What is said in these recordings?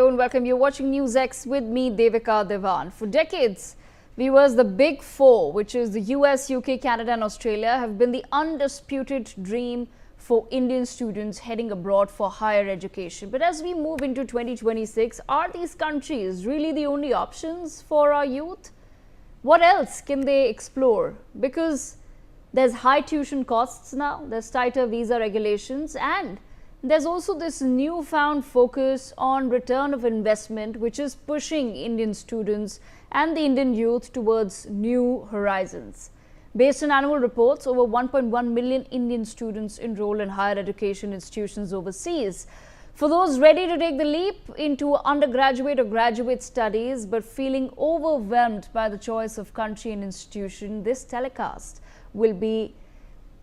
Hello and welcome. You're watching NewsX with me, Devika Devan. For decades, viewers, the big four, which is the US, UK, Canada and Australia, have been the undisputed dream for Indian students heading abroad for higher education. But as we move into 2026, are these countries really the only options for our youth? What else can they explore? Because there's high tuition costs now, there's tighter visa regulations, and there's also this newfound focus on return of investment, which is pushing Indian students and the Indian youth towards new horizons. Based on annual reports, over 1.1 million Indian students enroll in higher education institutions overseas. For those ready to take the leap into undergraduate or graduate studies but feeling overwhelmed by the choice of country and institution, this telecast will be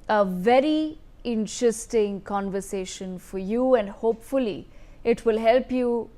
a very interesting conversation for you, and hopefully it will help you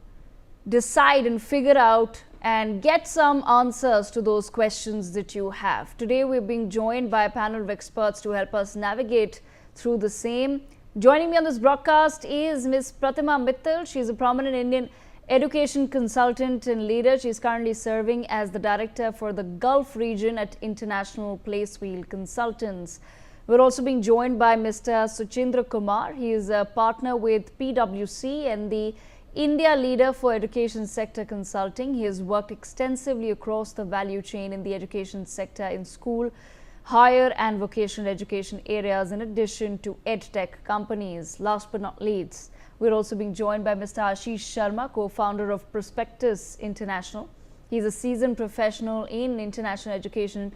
decide and figure out and get some answers to those questions that you have. Today we're being joined by a panel of experts to help us navigate through the same. Joining me on this broadcast is Ms. Pratima Mittal. She's a prominent Indian education consultant and leader. She's currently serving as the director for the Gulf region at International Placewheel Consultants. We're also being joined by Mr. Suchindra Kumar. He is a partner with PwC and the India leader for education sector consulting. He has worked extensively across the value chain in the education sector in school, higher and vocational education areas, in addition to edtech companies. Last but not least, we're also being joined by Mr. Ashish Sharma, co-founder of Prospectus International. He's a seasoned professional in international education,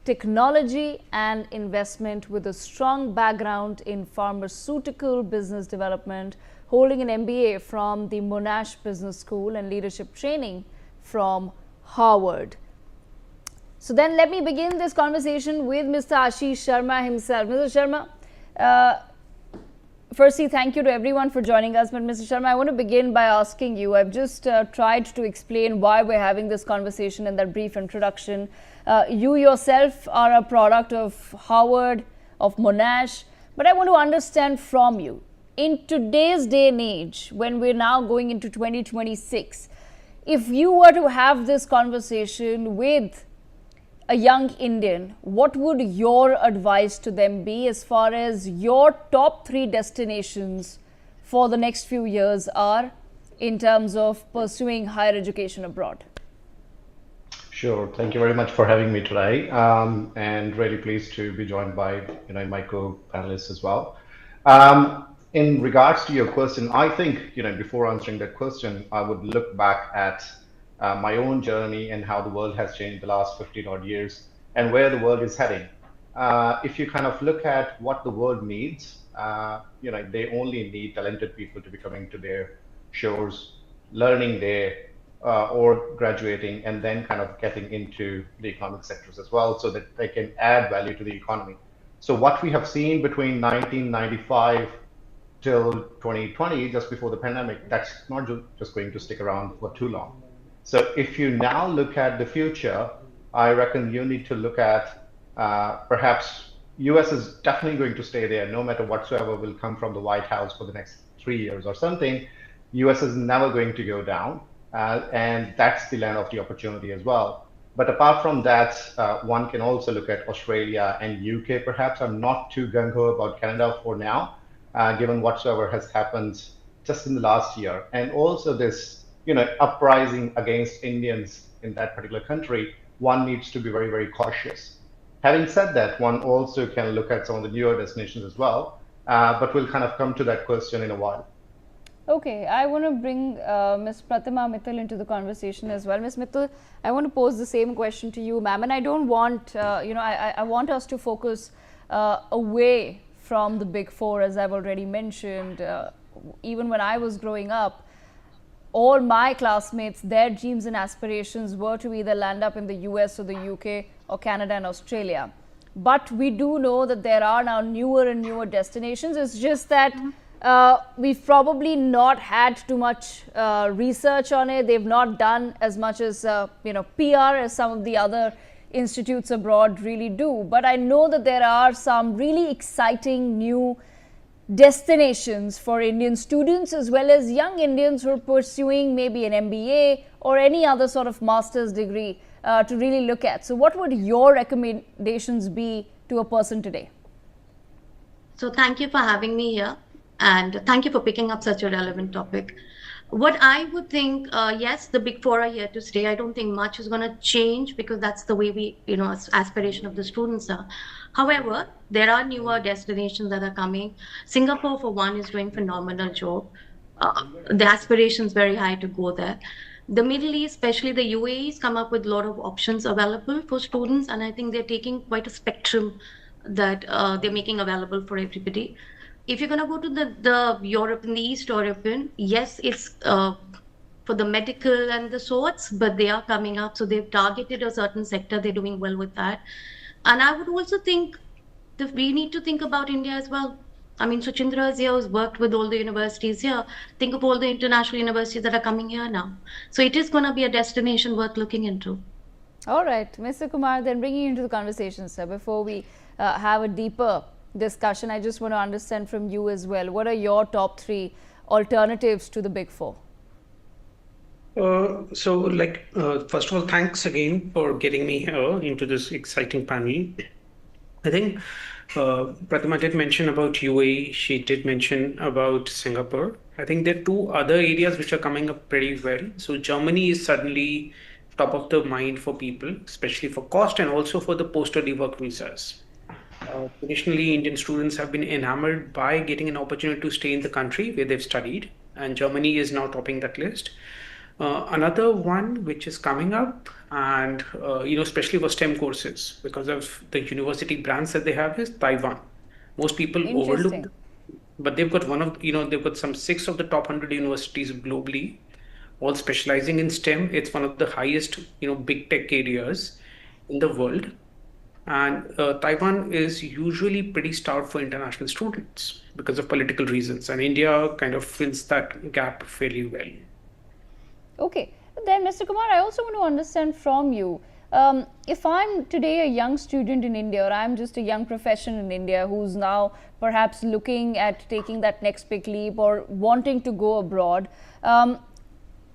technology and investment with a strong background in pharmaceutical business development, holding an MBA from the Monash Business School and leadership training from Harvard. So then let me begin this conversation with Mr. Ashish Sharma himself. Mr. Sharma, firstly, thank you to everyone for joining us. But Mr. Sharma, I want to begin by asking you, I've just tried to explain why we're having this conversation in that brief introduction. You yourself are a product of Harvard, of Monash, but I want to understand from you, in today's day and age, when we're now going into 2026, if you were to have this conversation with a young Indian, what would your advice to them be as far as your top 3 destinations for the next few years are in terms of pursuing higher education abroad? Sure. Thank you very much for having me today, and really pleased to be joined by my co-panelists as well. In regards to your question, I think before answering that question, I would look back at my own journey and how the world has changed the last 15 odd years and where the world is heading. If you kind of look at what the world needs, they only need talented people to be coming to their shores, learning there, or graduating and then kind of getting into the economic sectors as well so that they can add value to the economy. So what we have seen between 1995 till 2020, just before the pandemic, that's not just going to stick around for too long. So if you now look at the future, I reckon you need to look at perhaps US is definitely going to stay there no matter whatsoever will come from the White House for the next 3 years or something. US is never going to go down. And that's the land of the opportunity as well. But apart from that, one can also look at Australia and UK perhaps. I'm not too gung-ho about Canada for now, given whatsoever has happened just in the last year. And also this, uprising against Indians in that particular country, one needs to be very, very cautious. Having said that, one also can look at some of the newer destinations as well, but we'll kind of come to that question in a while. Okay, I want to bring Ms. Pratima Mittal into the conversation as well. Ms. Mittal, I want to pose the same question to you, ma'am, and I don't want, I want us to focus away from the big four, as I've already mentioned. Even when I was growing up, all my classmates, their dreams and aspirations were to either land up in the US or the UK or Canada and Australia. But we do know that there are now newer and newer destinations. It's just that we've probably not had too much research on it. They've not done as much as PR as some of the other institutes abroad really do. But I know that there are some really exciting new destinations for Indian students as well as young Indians who are pursuing maybe an MBA or any other sort of master's degree to really look at. So what would your recommendations be to a person today? So thank you for having me here, and thank you for picking up such a relevant topic. What I would think, yes, the big four are here to stay. I don't think much is going to change because that's the way we, aspiration of the students are. However, there are newer destinations that are coming. Singapore, for one, is doing phenomenal job. The aspiration is very high to go there. The Middle East, especially the UAE's come up with a lot of options available for students, and I think they're taking quite a spectrum that they're making available for everybody. If you're going to go to the Europe and the East European, yes, it's for the medical and the sorts, but they are coming up. So they've targeted a certain sector. They're doing well with that. And I would also think that we need to think about India as well. I mean, Suchindra is here, who's worked with all the universities here. Think of all the international universities that are coming here now. So it is going to be a destination worth looking into. All right, Mr. Kumar, then bringing you into the conversation, sir, before we have a deeper discussion, I just want to understand from you as well, what are your top three alternatives to the big four? First of all, thanks again for getting me here into this exciting panel. I think Pratima did mention about UAE. She did mention about Singapore. I think there are two other areas which are coming up pretty well. So Germany is suddenly top of the mind for people, especially for cost and also for the post-study work visas. Traditionally, Indian students have been enamored by getting an opportunity to stay in the country where they've studied, and Germany is now topping that list. Another one which is coming up, and especially for STEM courses, because of the university brands that they have, is Taiwan. Most people overlook them, but they've got they've got some 6 of the top 100 universities globally, all specializing in STEM. It's one of the highest, big tech areas in the world. And Taiwan is usually pretty starved for international students because of political reasons. And India kind of fills that gap fairly well. Okay. Then, Mr. Kumar, I also want to understand from you, if I'm today a young student in India, or I'm just a young professional in India who's now perhaps looking at taking that next big leap or wanting to go abroad,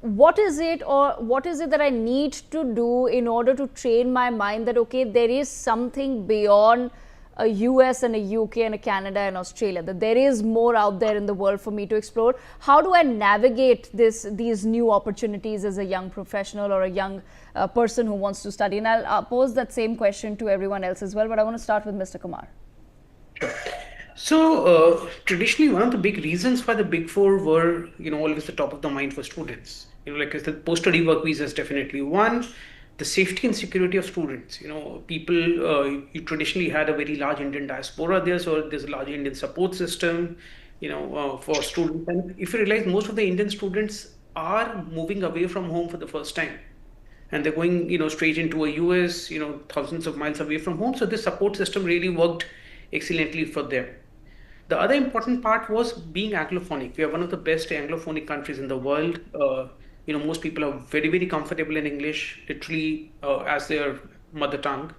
what is it that I need to do in order to train my mind that, okay, there is something beyond a US and a UK and a Canada and Australia, that there is more out there in the world for me to explore? How do I navigate these new opportunities as a young professional or a young person who wants to study? And I'll pose that same question to everyone else as well, but I want to start with Mr. Kumar. Sure. So traditionally, one of the big reasons why the big four were, always the top of the mind for students, the post-study work visa is definitely one. The safety and security of students. People, you traditionally had a very large Indian diaspora there, so there's a large Indian support system, for students. And if you realize, most of the Indian students are moving away from home for the first time, and they're going, straight into a US, thousands of miles away from home. So this support system really worked excellently for them. The other important part was being Anglophonic. We are one of the best Anglophonic countries in the world. Most people are very, very comfortable in English, literally as their mother tongue.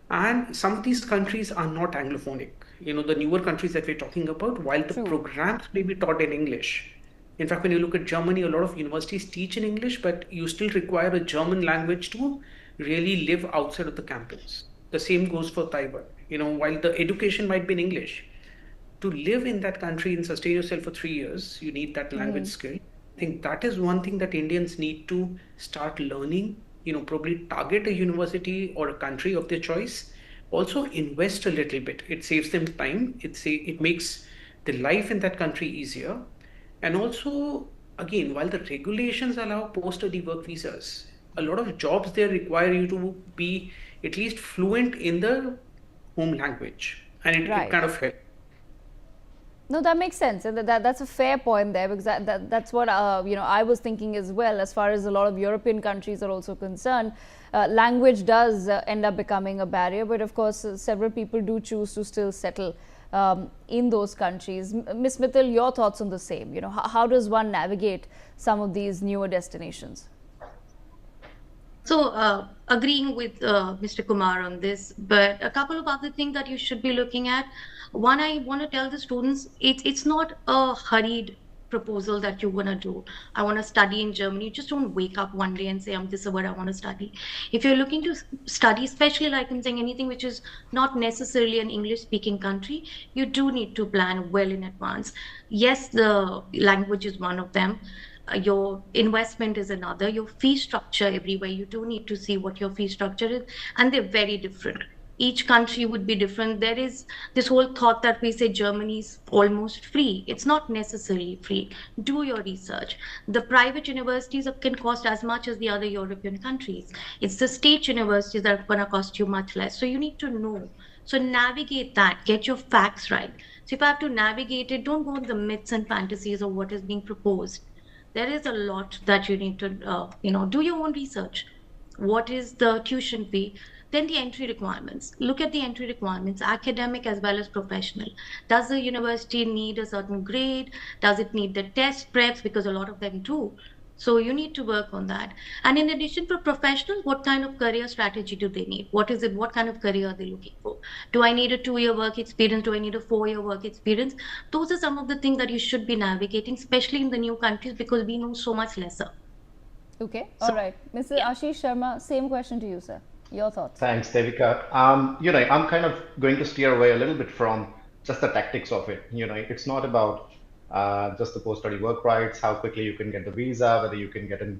And some of these countries are not Anglophonic. The newer countries that we're talking about, while the programs may be taught in English. In fact, when you look at Germany, a lot of universities teach in English, but you still require a German language to really live outside of the campus. The same goes for Taiwan. While the education might be in English, to live in that country and sustain yourself for 3 years, you need that language skill. I think that is one thing that Indians need to start learning, probably target a university or a country of their choice. Also invest a little bit. It saves them time. It makes the life in that country easier. And also, again, while the regulations allow post-study work visas, a lot of jobs there require you to be at least fluent in the home language. And it kind of helps. No, that makes sense, and that's a fair point there, because that's what I was thinking as well. As far as a lot of European countries are also concerned, language does end up becoming a barrier, but of course several people do choose to still settle in those countries. Ms. Mittal, your thoughts on the same? Sure. How does one navigate some of these newer destinations? So, agreeing with Mr. Kumar on this, but a couple of other things that you should be looking at. One, I want to tell the students, it's not a hurried proposal that you want to do. I want to study in Germany. You just don't wake up one day and say, this is what I want to study. If you're looking to study, especially like I'm saying, anything which is not necessarily an English speaking country, you do need to plan well in advance. Yes, the language is one of them. Your investment is another. Your fee structure everywhere, you do need to see what your fee structure is, and they're very different. Each country would be different. There is this whole thought that we say Germany is almost free. It's not necessarily free. Do your research. The private universities can cost as much as the other European countries. It's the state universities that are going to cost you much less. So you need to know. So navigate that, get your facts right. So if I have to navigate it, don't go on the myths and fantasies of what is being proposed. There is a lot that you need to do your own research. What is the tuition fee? Then the entry requirements, look at the entry requirements, academic as well as professional. Does the university need a certain grade? Does it need the test preps? Because a lot of them do. So you need to work on that. And in addition, for professionals, what kind of career strategy do they need? What is it? What kind of career are they looking for? Do I need a 2-year work experience? Do I need a 4-year work experience? Those are some of the things that you should be navigating, especially in the new countries, because we know so much lesser. Okay, So all right. Mr. yeah. Ashish Sharma, same question to you, sir. Your thoughts? Thanks, Devika. I'm kind of going to steer away a little bit from just the tactics of it. It's not about just the post-study work rights, how quickly you can get the visa, whether you can get an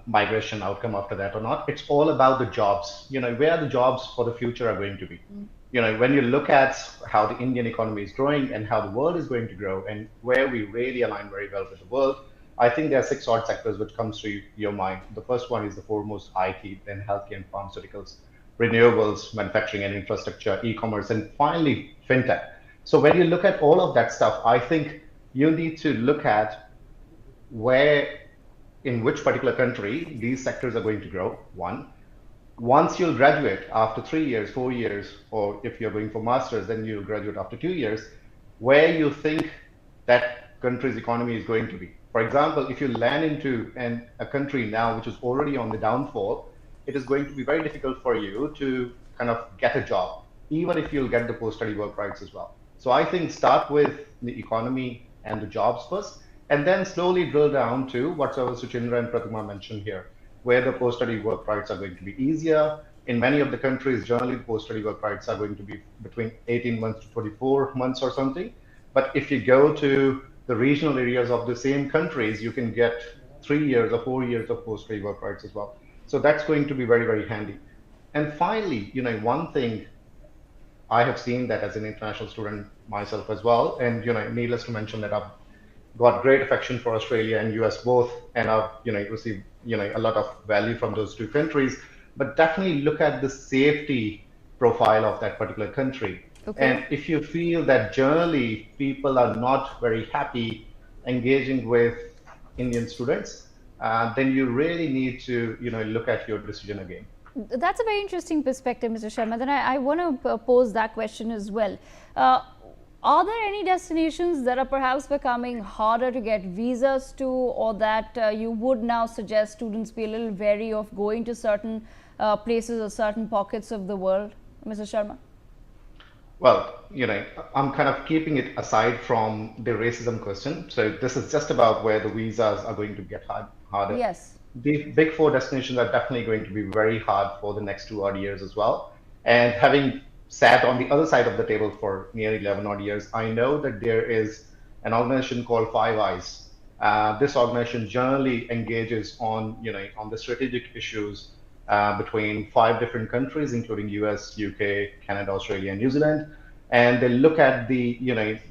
migration outcome after that or not. It's all about the jobs. Where the jobs for the future are going to be. When you look at how the Indian economy is growing and how the world is going to grow and where we really align very well with the world, I think there are six odd sectors which comes to your mind. The first one is the foremost IT, then healthcare and pharmaceuticals, renewables, manufacturing and infrastructure, e-commerce, and finally fintech. So when you look at all of that stuff, I think you need to look at where, in which particular country these sectors are going to grow, one. Once you'll graduate after 3 years, 4 years, or if you're going for masters, then you'll graduate after 2 years, where you think that country's economy is going to be. For example, if you land into a country now which is already on the downfall, it is going to be very difficult for you to kind of get a job, even if you'll get the post-study work rights as well. So I think start with the economy and the jobs first, and then slowly drill down to whatever Suchindra and Pratima mentioned here, where the post-study work rights are going to be easier. In many of the countries, generally the post-study work rights are going to be between 18 months to 24 months or something. But if you go to the regional areas of the same countries, you can get 3 years or 4 years of post-study work rights as well. So that's going to be very, very handy. And finally, one thing I have seen that as an international student myself as well, and needless to mention that I've got great affection for Australia and US both, and I've received a lot of value from those two countries. But definitely look at the safety profile of that particular country. Okay. And if you feel that generally people are not very happy engaging with Indian students, then you really need to look at your decision again. That's a very interesting perspective, Mr. Sharma. Then I want to pose that question as well. Are there any destinations that are perhaps becoming harder to get visas to, or that you would now suggest students be a little wary of going to certain places or certain pockets of the world, Mr. Sharma? Well, I'm kind of keeping it aside from the racism question. So this is just about where the visas are going to get harder. Yes. The big four destinations are definitely going to be very hard for the next 2 odd years as well. And having sat on the other side of the table for nearly 11 odd years, I know that there is an organization called Five Eyes. This organization generally engages on the strategic issues between 5 different countries, including US, UK, Canada, Australia, and New Zealand. And they look at the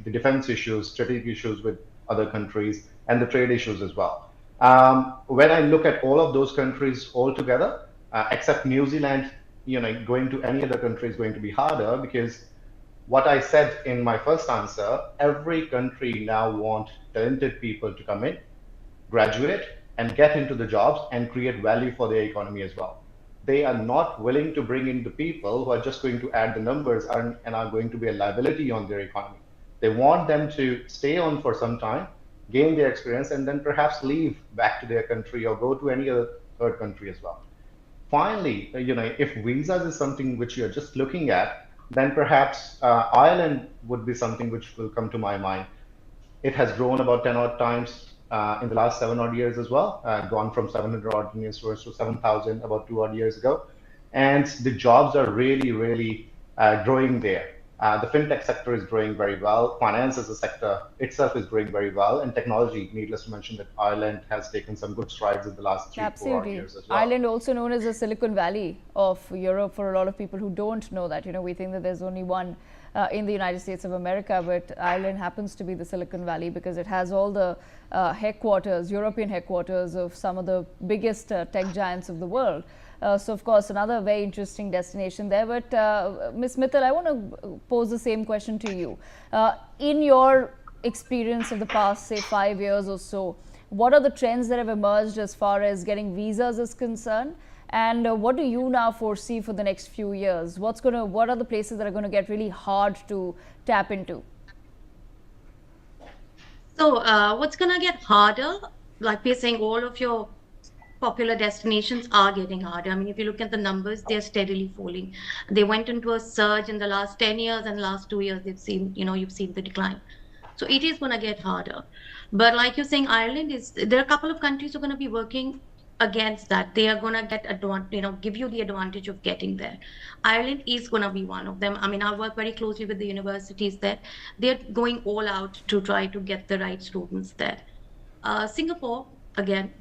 the defense issues, strategic issues with other countries, and the trade issues as well. When I look at all of those countries all together, except New Zealand, going to any other country is going to be harder, because what I said in my first answer, every country now want talented people to come in, graduate, and get into the jobs and create value for their economy as well. They are not willing to bring in the people who are just going to add the numbers and are going to be a liability on their economy. They want them to stay on for some time, gain their experience, and then perhaps leave back to their country or go to any other third country as well. Finally, if visas is something which you're just looking at, then perhaps Ireland would be something which will come to my mind. It has grown about 10 odd times in the last 7 odd years as well, gone from 700 odd universities to 7,000 about 2 odd years ago. And the jobs are really, really growing there. The fintech sector is growing very well. Finance as a sector itself is growing very well. And technology, needless to mention that Ireland has taken some good strides in the last 3, 4 odd Absolutely. years as well. Ireland, also known as the Silicon Valley of Europe, for a lot of people who don't know that. We think that there's only one in the United States of America, but Ireland happens to be the Silicon Valley because it has all the headquarters, European headquarters of some of the biggest tech giants of the world. So, of course, another very interesting destination there. But Ms. Mittal, I want to pose the same question to you. In your experience of the past, say, 5 years or so, what are the trends that have emerged as far as getting visas is concerned? And what do you now foresee for the next few years? What are the places that are going to get really hard to tap into? So what's going to get harder? Like we're saying, all of your popular destinations are getting harder. I mean, if you look at the numbers, they're steadily falling. They went into a surge in the last 10 years, and last 2 years, you've seen the decline. So it is going to get harder. But like you're saying, there are a couple of countries who are going to be working against that. They are going to give you the advantage of getting there. Ireland is going to be one of them. I mean, I work very closely with the universities there. They're going all out to try to get the right students there. Singapore, again,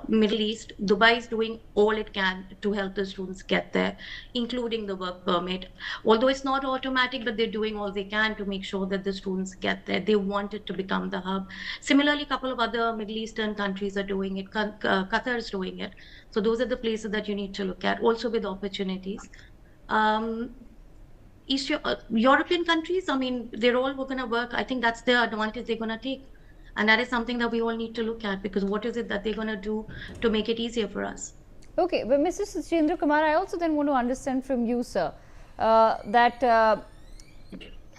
Middle East, Dubai is doing all it can to help the students get there, including the work permit. Although it's not automatic, but they're doing all they can to make sure that the students get there. They want it to become the hub. Similarly, a couple of other Middle Eastern countries are doing it. Qatar is doing it. So those are the places that you need to look at, also with opportunities. European countries, I mean, they're all going to work. I think that's the advantage they're going to take. And that is something that we all need to look at, because what is it that they're going to do to make it easier for us? Okay, but Mr. Sachendra Kumar, I also then want to understand from you, sir, that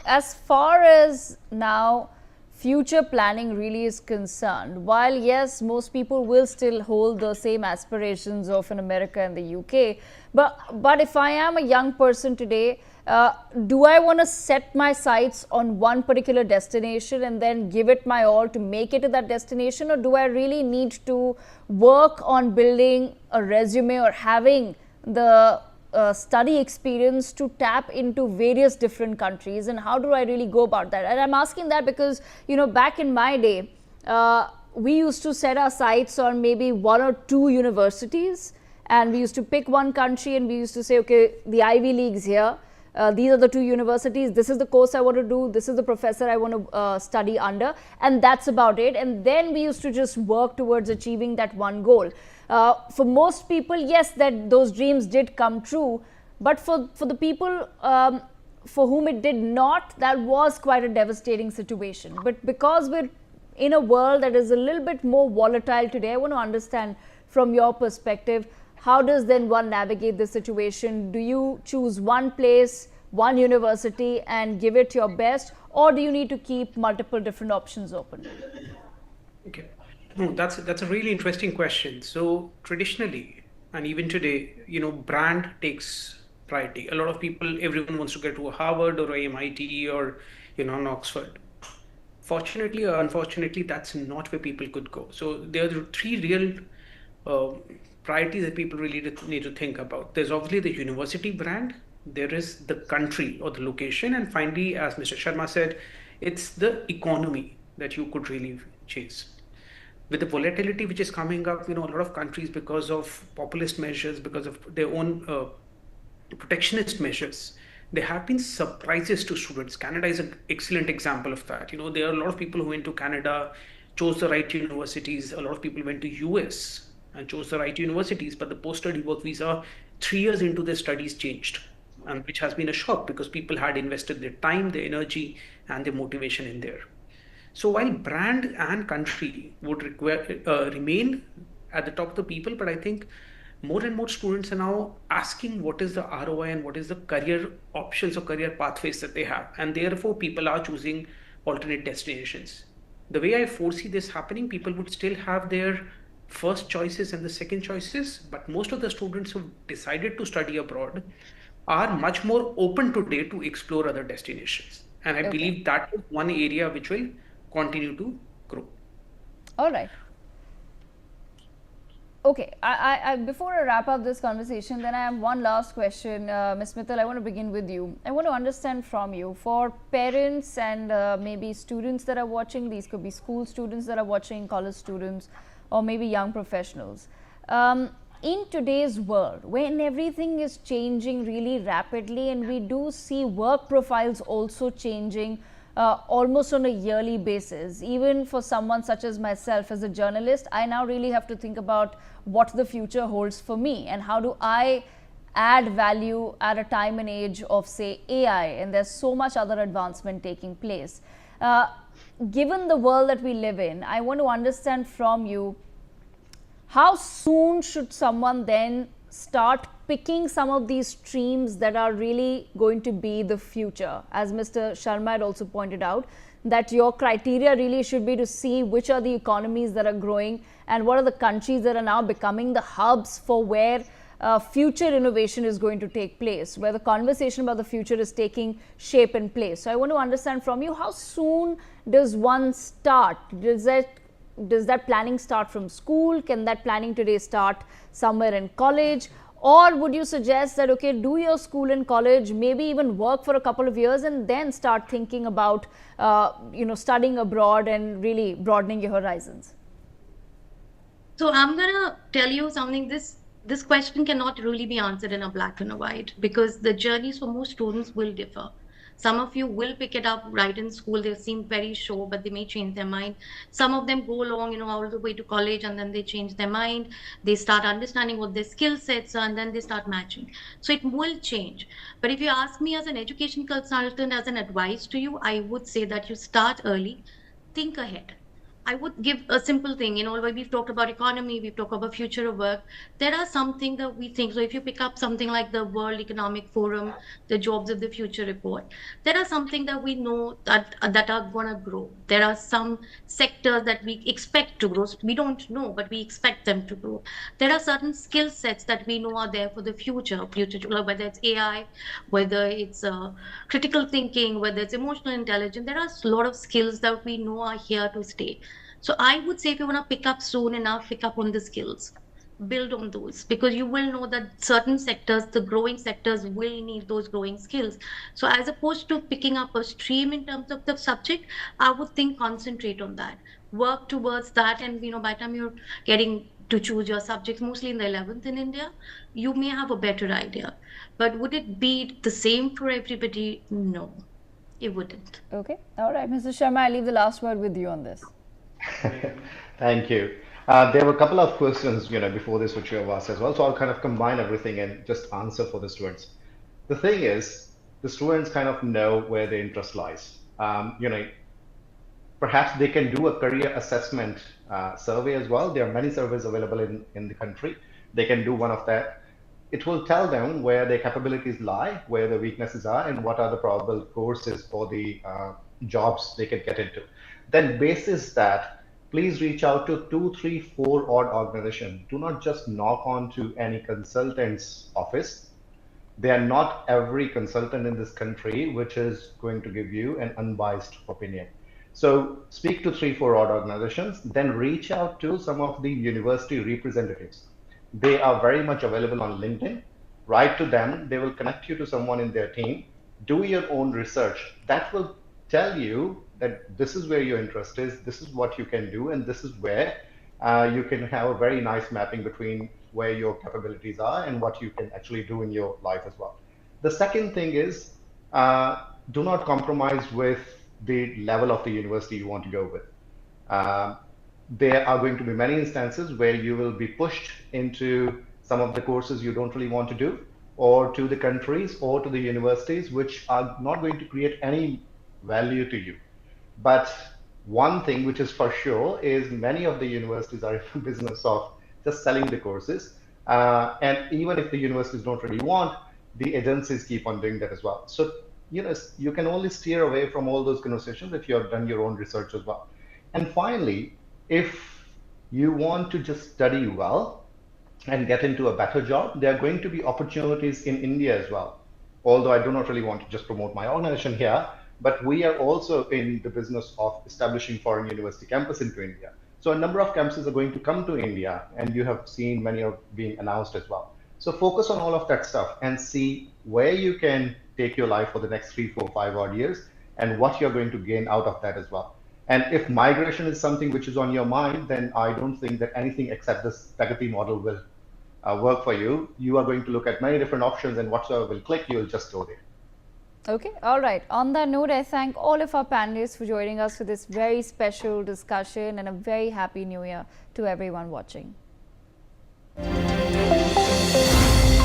as far as now future planning really is concerned, while yes, most people will still hold the same aspirations of in America and the UK, but if I am a young person today, do I want to set my sights on one particular destination and then give it my all to make it to that destination, or do I really need to work on building a resume or having the study experience to tap into various different countries, and how do I really go about that? And I'm asking that because, back in my day, we used to set our sights on maybe 1 or 2 universities, and we used to pick one country and we used to say, okay, the Ivy Leagues here. These are the 2 universities, this is the course I want to do, this is the professor I want to study under, and that's about it. And then we used to just work towards achieving that one goal. For most people, yes, that those dreams did come true, but for the people for whom it did not, that was quite a devastating situation. But because we're in a world that is a little bit more volatile today, I want to understand from your perspective, how does then one navigate this situation? Do you choose one place, one university and give it your best, or do you need to keep multiple different options open? Okay, no, that's a really interesting question. So traditionally, and even today, brand takes priority. A lot of people, everyone wants to get to a Harvard or a MIT or an Oxford. Fortunately or unfortunately, that's not where people could go. So there are 3 real priorities that people really need to think about. There's obviously the university brand, there is the country or the location, and finally, as Mr. Sharma said, it's the economy that you could really chase. With the volatility which is coming up, a lot of countries, because of populist measures, because of their own protectionist measures, there have been surprises to students. Canada is an excellent example of that. There are a lot of people who went to Canada, chose the right universities. A lot of people went to US and chose the right universities, but the post-study work visa 3 years into their studies changed, and which has been a shock because people had invested their time, their energy, and their motivation in there. So while brand and country would remain at the top of the people, but I think more and more students are now asking what is the ROI and what is the career options or career pathways that they have, and therefore people are choosing alternate destinations. The way I foresee this happening, people would still have their first choices and the second choices, but most of the students who decided to study abroad are much more open today to explore other destinations. And I Okay. believe that is one area which will continue to grow. All right. Okay, before I wrap up this conversation, then I have one last question. Ms. Mittal, I want to begin with you. I want to understand from you, for parents and maybe students that are watching, these could be school students that are watching, college students, or maybe young professionals. In today's world, when everything is changing really rapidly and we do see work profiles also changing almost on a yearly basis. Even for someone such as myself as a journalist, I now really have to think about what the future holds for me and how do I add value at a time and age of, say, AI, and there's so much other advancement taking place. Given the world that we live in, I want to understand from you, how soon should someone then start picking some of these streams that are really going to be the future? As Mr. Sharma had also pointed out, that your criteria really should be to see which are the economies that are growing and what are the countries that are now becoming the hubs for where future innovation is going to take place, where the conversation about the future is taking shape and place. So I want to understand from you, how soon does one start? Does that planning start from school? Can that planning today start somewhere in college? Or would you suggest that, okay, do your school and college, maybe even work for a couple of years and then start thinking about, studying abroad and really broadening your horizons? So I'm gonna tell you something. This question cannot really be answered in a black and a white because the journeys for most students will differ. Some of you will pick it up right in school. They seem very sure, but they may change their mind. Some of them go along, all the way to college and then they change their mind. They start understanding what their skill sets are and then they start matching. So it will change. But if you ask me as an education consultant, as an advice to you, I would say that you start early, think ahead. I would give a simple thing, where we've talked about economy, we've talked about future of work. There are something that we think. So if you pick up something like the World Economic Forum, the Jobs of the Future report, there are something that we know that are gonna grow. There are some sectors that we expect to grow. We don't know, but we expect them to grow. There are certain skill sets that we know are there for the future, whether it's AI, whether it's critical thinking, whether it's emotional intelligence. There are a lot of skills that we know are here to stay. So I would say if you want to pick up soon enough, pick up on the skills, build on those, because you will know that certain sectors, the growing sectors, will need those growing skills. So as opposed to picking up a stream in terms of the subject, I would think concentrate on that, work towards that, and by the time you're getting to choose your subjects, mostly in the 11th in India, you may have a better idea. But would it be the same for everybody? No, it wouldn't. Okay. All right, Mr. Sharma, I leave the last word with you on this. Thank you. There were a couple of questions, before this which you have asked as well. So I'll kind of combine everything and just answer for the students. The thing is, the students kind of know where their interest lies. Perhaps they can do a career assessment survey as well. There are many surveys available in the country. They can do one of that. It will tell them where their capabilities lie, where the weaknesses are, and what are the probable courses for the jobs they can get into. Then, basis that, please reach out to 2, 3, 4 odd organizations. Do not just knock on to any consultant's office. They are not every consultant in this country which is going to give you an unbiased opinion. So speak to 3, 4 odd organizations, then reach out to some of the university representatives. They are very much available on LinkedIn. Write to them. They will connect you to someone in their team. Do your own research. That will tell you that this is where your interest is, this is what you can do, and this is where you can have a very nice mapping between where your capabilities are and what you can actually do in your life as well. The second thing is, do not compromise with the level of the university you want to go with. Uh, there are going to be many instances where you will be pushed into some of the courses you don't really want to do, or to the countries or to the universities which are not going to create any value to you. But one thing which is for sure is many of the universities are in the business of just selling the courses. And even if the universities don't really want, the agencies keep on doing that as well. So, you can only steer away from all those conversations if you have done your own research as well. And finally, if you want to just study well and get into a better job, there are going to be opportunities in India as well. Although I do not really want to just promote my organization here, but we are also in the business of establishing foreign university campus into India. So a number of campuses are going to come to India, and you have seen many are being announced as well. So focus on all of that stuff and see where you can take your life for the next 3, 4, 5 odd years and what you're going to gain out of that as well. And if migration is something which is on your mind, then I don't think that anything except this Pragati model will work for you. You are going to look at many different options, and whatsoever will click, you'll just go there. Okay, all right. On that note, I thank all of our panelists for joining us for this very special discussion, and a very happy new year to everyone watching.